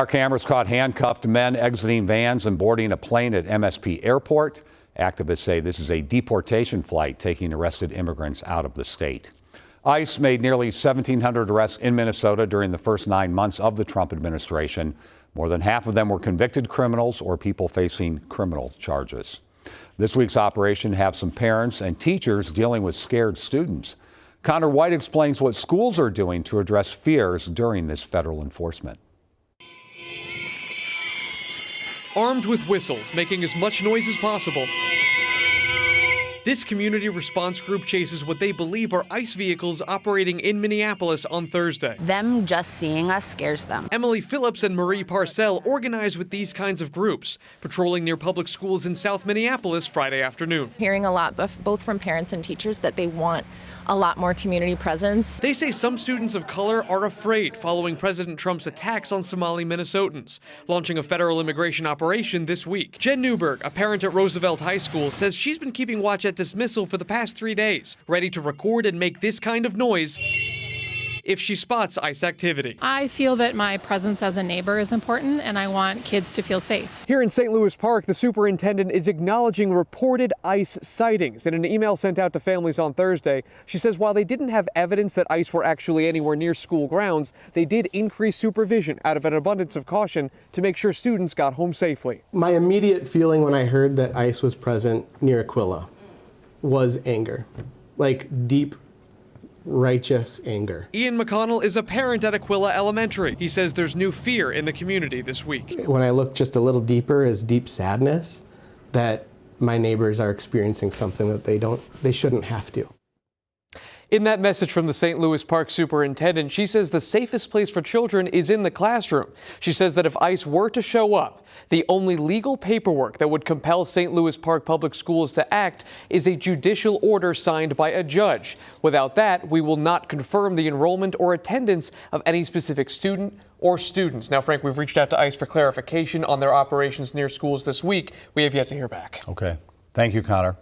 Our cameras caught handcuffed men exiting vans and boarding a plane at MSP Airport. Activists say this is a deportation flight taking arrested immigrants out of the state. ICE made nearly 1,700 arrests in Minnesota during the first 9 months of the Trump administration. More than half of them were convicted criminals or people facing criminal charges. This week's operation have some parents and teachers dealing with scared students. Conor Wight explains what schools are doing to address fears during this federal enforcement. Armed with whistles, making as much noise as possible, this community response group chases what they believe are ICE vehicles operating in Minneapolis on Thursday. Them just seeing us scares them. Emily Phillips and Marie Parcell organize with these kinds of groups, patrolling near public schools in South Minneapolis Friday afternoon. Hearing a lot, both from parents and teachers, that they want a lot more community presence. They say some students of color are afraid following President Trump's attacks on Somali Minnesotans, launching a federal immigration operation this week. Jen Newberg, a parent at Roosevelt High School, says she's been keeping watch at dismissal for the past 3 days, ready to record and make this kind of noise if she spots ICE activity. I feel that my presence as a neighbor is important, and I want kids to feel safe. Here in St. Louis Park, the superintendent is acknowledging reported ICE sightings. In an email sent out to families on Thursday, she says while they didn't have evidence that ICE were actually anywhere near school grounds, they did increase supervision out of an abundance of caution to make sure students got home safely. My immediate feeling when I heard that ICE was present near Aquila was anger, like deep, righteous anger. Ian McConnell is a parent at Aquila Elementary. He says there's new fear in the community this week. When I look just a little deeper is deep sadness that my neighbors are experiencing something that they shouldn't have to. In that message from the St. Louis Park superintendent, she says the safest place for children is in the classroom. She says that if ICE were to show up, the only legal paperwork that would compel St. Louis Park Public Schools to act is a judicial order signed by a judge. Without that, we will not confirm the enrollment or attendance of any specific student or students. Now, Frank, we've reached out to ICE for clarification on their operations near schools this week. We have yet to hear back. Okay. Thank you, Conor.